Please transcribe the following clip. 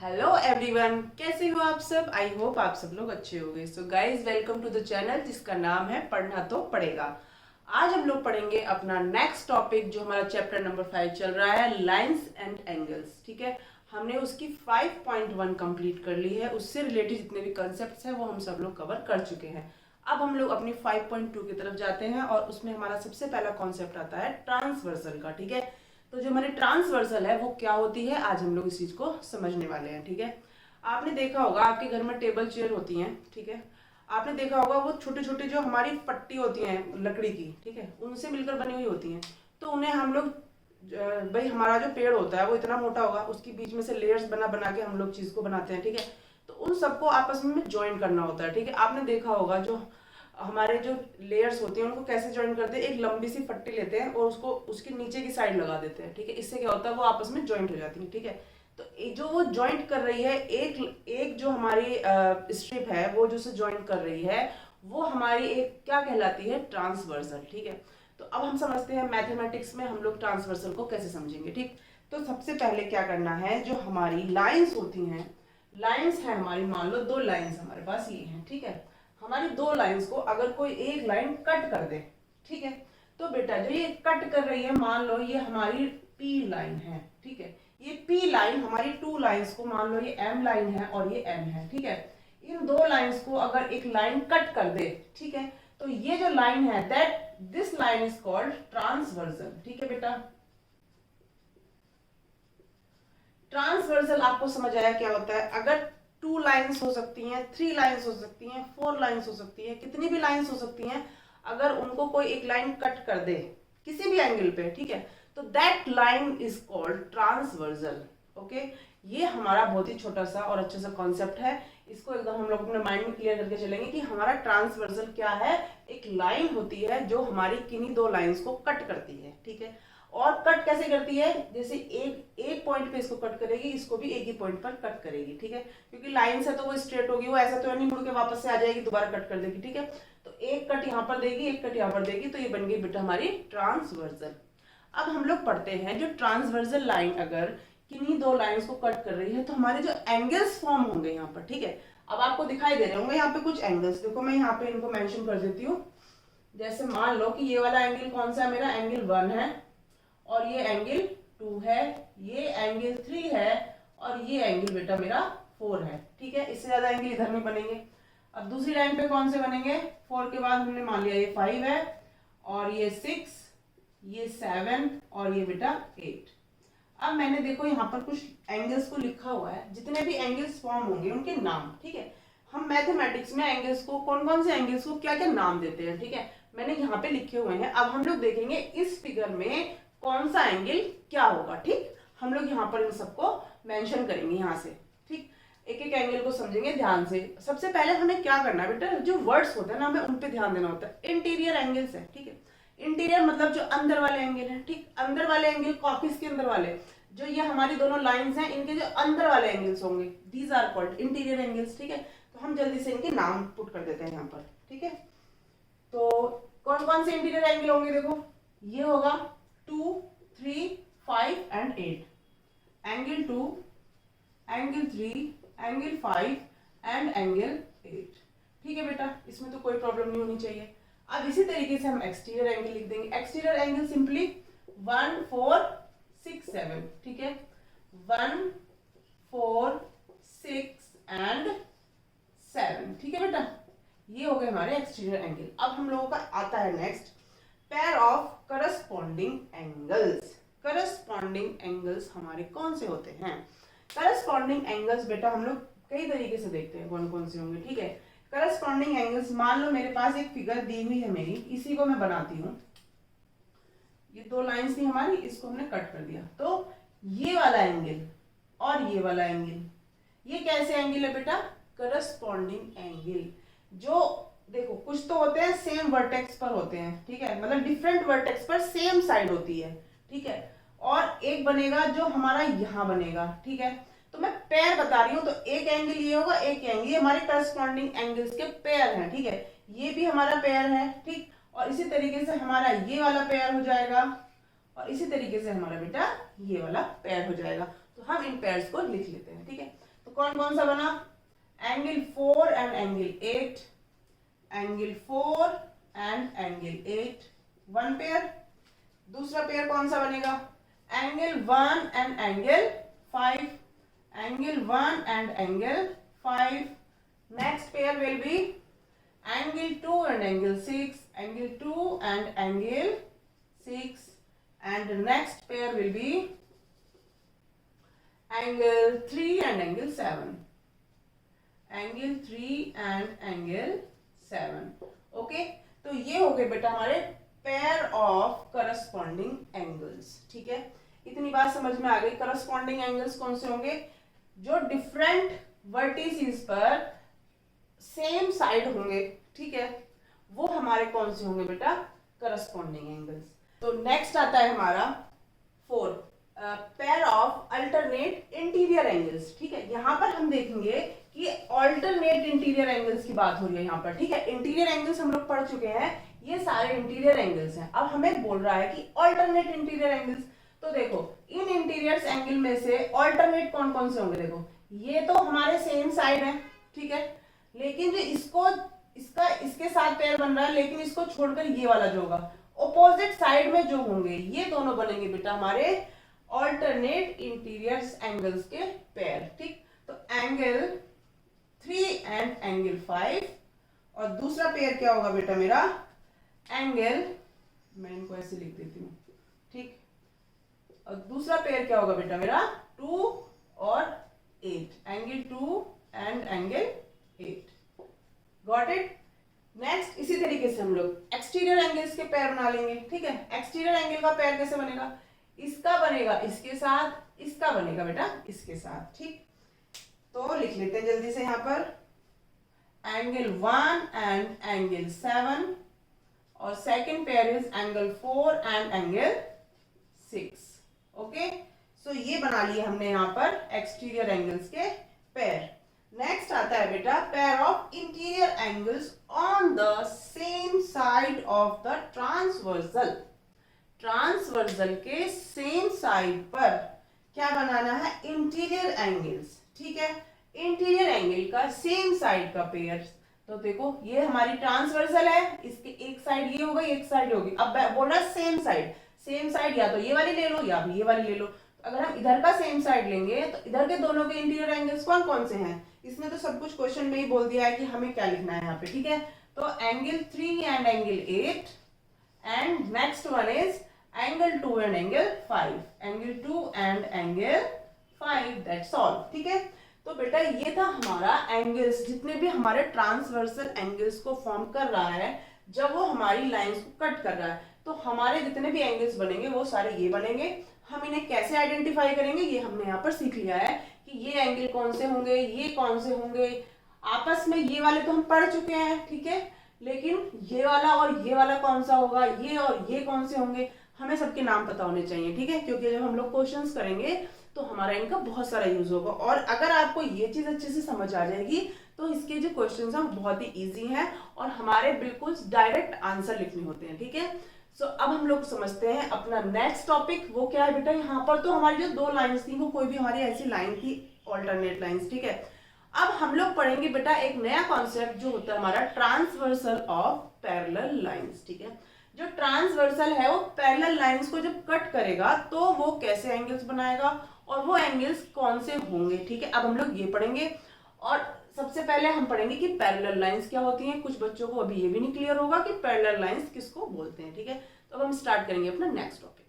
Hello everyone, कैसे हो आप सब। आई होप आप सब लोग अच्छे होंगे। So guys, welcome to the channel जिसका नाम है पढ़ना तो पड़ेगा। आज हम लोग पढ़ेंगे अपना नेक्स्ट टॉपिक जो हमारा चैप्टर नंबर 5 चल रहा है, लाइंस एंड एंगल्स। ठीक है, हमने उसकी 5.1 कंप्लीट कर ली है। उससे रिलेटेड जितने भी कंसेप्ट हैं वो हम सब लोग कवर कर चुके हैं। अब हम लोग अपनी 5.2 की तरफ जाते हैं और उसमें हमारा सबसे पहला कॉन्सेप्ट आता है ट्रांसवर्सल का। ठीक है, तो जो हमारी ट्रांसवर्सल है वो क्या होती है, आज हम लोग इस चीज को समझने वाले हैं। ठीक है, आपने देखा होगा आपके घर में टेबल चेयर होती हैं। ठीक है, आपने देखा होगा वो छोटे छोटे जो हमारी पट्टी होती हैं लकड़ी की, ठीक है, उनसे मिलकर बनी हुई होती हैं। तो उन्हें हम लोग भाई हमारा जो पेड़ होता है वो इतना मोटा होगा, उसके बीच में से लेयर्स बना बना के हम लोग चीज को बनाते हैं। ठीक है, तो उन सबको आपस में ज्वाइन करना होता है। ठीक है, आपने देखा होगा जो हमारे जो लेयर्स होती हैं उनको कैसे ज्वाइन करते हैं, एक लंबी सी पट्टी लेते हैं और उसको उसके नीचे की साइड लगा देते हैं। ठीक है, इससे क्या होता है वो आपस में ज्वाइंट हो जाती है। ठीक है, तो जो वो ज्वाइंट कर रही है, एक एक जो हमारी स्ट्रिप है वो जो से ज्वाइंट कर रही है वो हमारी एक क्या कहलाती है, ट्रांसवर्सल। ठीक है, तो अब हम समझते हैं मैथमेटिक्स में हम लोग ट्रांसवर्सल को कैसे समझेंगे। ठीक, तो सबसे पहले क्या करना है, जो हमारी लाइंस होती हैं, लाइंस है हमारी, मान लो दो लाइंस हमारे पास ये हैं। ठीक है, हमारी दो लाइंस को अगर कोई एक लाइन कट कर दे, ठीक है, तो बेटा जो ये कट कर रही है, मान लो ये हमारी पी लाइन है। ठीक है, ये पी लाइन हमारी टू लाइंस को, मान लो ये एम लाइन है और ये एम है। ठीक है, इन दो लाइंस को अगर एक लाइन कट कर दे, ठीक है, तो ये जो लाइन है that this line is called transversal. ठीक है बेटा, ट्रांसवर्सल आपको समझ आया क्या होता है। अगर टू लाइंस हो सकती हैं, थ्री लाइंस हो सकती हैं, फोर लाइंस हो सकती हैं, कितनी भी लाइंस हो सकती हैं, अगर उनको कोई एक लाइन कट कर दे किसी भी एंगल पे, ठीक है, तो that line is called transversal. Okay, ये हमारा बहुत ही छोटा सा और अच्छा सा कॉन्सेप्ट है। इसको एकदम हम लोग अपने माइंड में क्लियर करके चलेंगे कि हमारा ट्रांसवर्सल क्या है। एक लाइन होती है जो हमारी किन्हीं दो लाइंस को कट करती है। ठीक है, और कट कैसे करती है, जैसे एक एक पॉइंट पे इसको कट करेगी, इसको भी एक ही पॉइंट पर कट करेगी। ठीक है, क्योंकि लाइन से तो वो स्ट्रेट होगी, वो ऐसा तो नहीं मुड़ के वापस से आ जाएगी दोबारा कट कर देगी। ठीक है, तो एक कट यहाँ पर देगी, एक कट यहाँ पर देगी, तो ये बन गई बेटा हमारी ट्रांसवर्सल। अब हम लोग पढ़ते हैं जो ट्रांसवर्सल लाइन अगर किन्हीं दो लाइंस को कट कर रही है तो हमारे जो एंगल्स फॉर्म होंगे यहाँ पर। ठीक है, अब आपको दिखाई दे रहे होंगे यहाँ पे कुछ एंगल्स, देखो मैं यहाँ पे इनको मेंशन कर देती हूँ। जैसे मान लो कि ये वाला एंगल कौन सा है, मेरा एंगल 1 है, और ये एंगल 2 है, ये एंगल 3 है, और ये एंगल बेटा मेरा 4 है। ठीक है, इससे ज्यादा एंगल इधर में बनेंगे। अब दूसरी लाइन पे कौन से बनेंगे, 4 के बाद हमने मान लिया ये 5 है, और ये 6, ये 7, और ये बेटा 8। अब मैंने देखो यहाँ पर कुछ एंगल्स को लिखा हुआ है, जितने भी एंगल्स फॉर्म होंगे उनके नाम। ठीक है, हम मैथमेटिक्स में एंगल्स को, कौन कौन से एंगल्स को क्या क्या नाम देते हैं, ठीक है, मैंने यहाँ पे लिखे हुए हैं। अब हम लोग देखेंगे इस फिगर में कौन सा एंगल क्या होगा। ठीक, हम लोग यहाँ पर इन सबको मेंशन करेंगे यहाँ से। ठीक, एक एक एंगल को समझेंगे ध्यान से। सबसे पहले हमें क्या करना है बेटा, जो वर्ड्स होते हैं ना हमें उन पे ध्यान देना होता है। इंटीरियर एंगल्स है, ठीक है, इंटीरियर मतलब जो अंदर वाले एंगल है। ठीक, अंदर वाले एंगल ऑफिस के अंदर वाले, जो ये हमारी दोनों लाइंस हैं, इनके जो अंदर वाले एंगल्स होंगे, these are called interior angles. ठीक है, तो हम जल्दी से इनके नाम पुट कर देते हैं यहाँ पर। ठीक है, तो कौन कौन से इंटीरियर एंगल होंगे, देखो ये होगा 2, 3, 5 and 8, angle 2, angle 3, angle 5 and angle 8। ठीक है बेटा, इसमें तो कोई प्रॉब्लम नहीं होनी चाहिए। अब इसी तरीके से हम एक्सटीरियर एंगल लिख देंगे। Exterior angle simply 1, 4, 6, 7। ठीक है, 1, 4, 6 एंड 7। ठीक है बेटा, ये हो गए हमारे एक्सटीरियर एंगल। अब हम लोगों का आता है next pair of corresponding angles. Corresponding angles हमारे कौन से होते हैं। करस्पॉन्डिंग एंगल्स बेटा हम लोग कई तरीके से देखते हैं कौन कौन से होंगे। ठीक है, करस्पॉन्डिंग एंगल्स, मान लो मेरे पास एक फिगर दी हुई है मेरी, इसी को मैं बनाती हूँ। ये दो लाइंस थी हमारी, इसको हमने कट कर दिया, तो ये वाला एंगल और ये वाला एंगल, ये कैसे एंगल है बेटा, करस्पॉन्डिंग एंगल। जो देखो कुछ तो होते हैं सेम वर्टेक्स पर होते हैं, ठीक है, मतलब डिफरेंट वर्टेक्स पर सेम साइड होती है। ठीक है, और एक बनेगा जो हमारा यहाँ बनेगा। ठीक है, तो मैं पेयर बता रही हूँ, तो एक एंगल ये होगा, एक एंगल, ये हमारे करस्पॉन्डिंग एंगल्स के पेयर हैं। ठीक है, ये भी हमारा पेयर है। ठीक, और इसी तरीके से हमारा ये वाला पेयर हो जाएगा, और इसी तरीके से हमारा बेटा ये वाला पेयर हो जाएगा। तो हम इन पेयर्स को लिख लेते हैं। ठीक है, कौन कौन सा बना, angle 4 and angle 8, angle 4 and angle 8 one pair. दूसरा पेयर कौन सा बनेगा, angle 1 and angle 5, angle 1 and angle 5। Next pair will be angle 2 and angle 6, angle 2 and angle 6, and the next pair will be angle 3 and angle 7, angle 3 and angle 7। Okay, तो ये हो गए बेटा हमारे पेयर ऑफ करस्पॉन्डिंग एंगल्स। ठीक है, इतनी बात समझ में आ गई। करस्पॉन्डिंग एंगल्स कौन से होंगे, जो डिफरेंट वर्टिसेस पर सेम साइड होंगे, ठीक है, वो हमारे कौन से होंगे बेटा, करस्पॉन्डिंग एंगल्स। तो नेक्स्ट आता है हमारा 4, pair of alternate interior angles. ठीक है, यहाँ पर हम देखेंगे कि अल्टरनेट इंटीरियर एंगल्स की बात हो रही है यहाँ पर। ठीक है, इंटीरियर एंगल्स हम लोग पढ़ चुके हैं, ये सारे इंटीरियर एंगल्स हैं। अब हमें बोल रहा है कि अल्टरनेट इंटीरियर एंगल्स, तो देखो इन इंटीरियर एंगल में से अल्टरनेट कौन कौन से होंगे। देखो ये तो हमारे सेम साइड है, ठीक है, लेकिन जो इसके साथ पेयर बन रहा है, लेकिन इसको छोड़कर ये वाला जो होगा ऑपोजिट साइड में जो होंगे, ये दोनों बनेंगे बेटा हमारे अल्टरनेट इंटीरियर एंगल्स के पेयर। ठीक, तो एंगल 3 एंड एंगल 5, और दूसरा पेयर क्या होगा बेटा मेरा, एंगल, मैं इनको ऐसे लिख देती हूँ, ठीक, और दूसरा पेयर क्या होगा बेटा मेरा 2 और 8, angle 2 and angle 8। Got it. Next इसी तरीके से हम लोग एक्सटीरियर एंगल्स के पेयर बना लेंगे। ठीक है, एक्सटीरियर एंगल का पेयर कैसे बनेगा, इसका बनेगा इसके साथ, इसका बनेगा बेटा इसके साथ। ठीक, तो लिख लेते हैं जल्दी से यहाँ पर, एंगल 1 एंड एंगल 7, और second pair is angle 4 and angle 6। Okay, so ये बना लिया हमने यहाँ पर एक्सटीरियर एंगल्स के पेयर। नेक्स्ट आता है बेटा pair of interior angles on the same side of the transversal. Transversal के सेम साइड पर क्या बनाना है, इंटीरियर एंगल्स। ठीक है, इंटीरियर एंगल का सेम साइड का पेयर। तो देखो ये हमारी ट्रांसवर्सल है, इसके एक साइड ये होगा, एक साइड होगी। अब बोल रहा है सेम साइड, सेम साइड या तो ये वाली ले लो या भी ये वाली ले लो। अगर हम इधर का सेम साइड लेंगे तो इधर के दोनों के इंटीरियर एंगल्स कौन कौन से हैं, इसने तो सब कुछ क्वेश्चन में ही बोल दिया है कि हमें क्या लिखना है यहाँ पे। ठीक है, तो angle 3 and angle 8, and next one is angle 2 and angle 5, angle 2 and angle 5, that's all. ठीक है, तो बेटा ये था हमारा एंगल्स, जितने भी हमारे ट्रांसवर्सल एंगल्स को फॉर्म कर रहा है जब वो हमारी लाइंस को कट कर रहा है। तो हमारे जितने भी एंगल्स बनेंगे वो सारे ये बनेंगे। हम इन्हें कैसे आइडेंटिफाई करेंगे ये हमने यहाँ पर सीख लिया है कि ये एंगल कौन से होंगे, ये कौन से होंगे। आपस में ये वाले तो हम पढ़ चुके हैं, ठीक है, लेकिन ये वाला और ये वाला कौन सा होगा, ये और ये कौन से होंगे, हमें सबके नाम पता होने चाहिए। ठीक है, क्योंकि जब हम लोग क्वेश्चंस करेंगे तो हमारा इनका बहुत सारा यूज होगा। और अगर आपको ये चीज अच्छे से समझ आ जाएगी तो इसके जो क्वेश्चंस हैं बहुत ही इजी हैं और हमारे बिल्कुल डायरेक्ट आंसर लिखने होते हैं। ठीक है, सो अब हम लोग समझते हैं अपना नेक्स्ट टॉपिक। वो क्या है बेटा, यहाँ पर तो हमारी जो दो लाइंस थी वो कोई भी हमारी ऐसी लाइन थी, ऑल्टरनेट लाइंस। ठीक है, अब हम लोग पढ़ेंगे बेटा एक नया कॉन्सेप्ट जो होता है हमारा ट्रांसवर्सल ऑफ पैरेलल लाइंस। ठीक है, जो ट्रांसवर्सल है वो पैरेलल लाइंस को जब कट करेगा तो वो कैसे एंगल्स बनाएगा और वो एंगल्स कौन से होंगे। ठीक है, अब हम लोग ये पढ़ेंगे। और सबसे पहले हम पढ़ेंगे कि पैरेलल लाइंस क्या होती हैं। कुछ बच्चों को अभी ये भी नहीं क्लियर होगा कि पैरेलल लाइंस किसको बोलते हैं। ठीक है, तो अब हम स्टार्ट करेंगे अपना नेक्स्ट टॉपिक।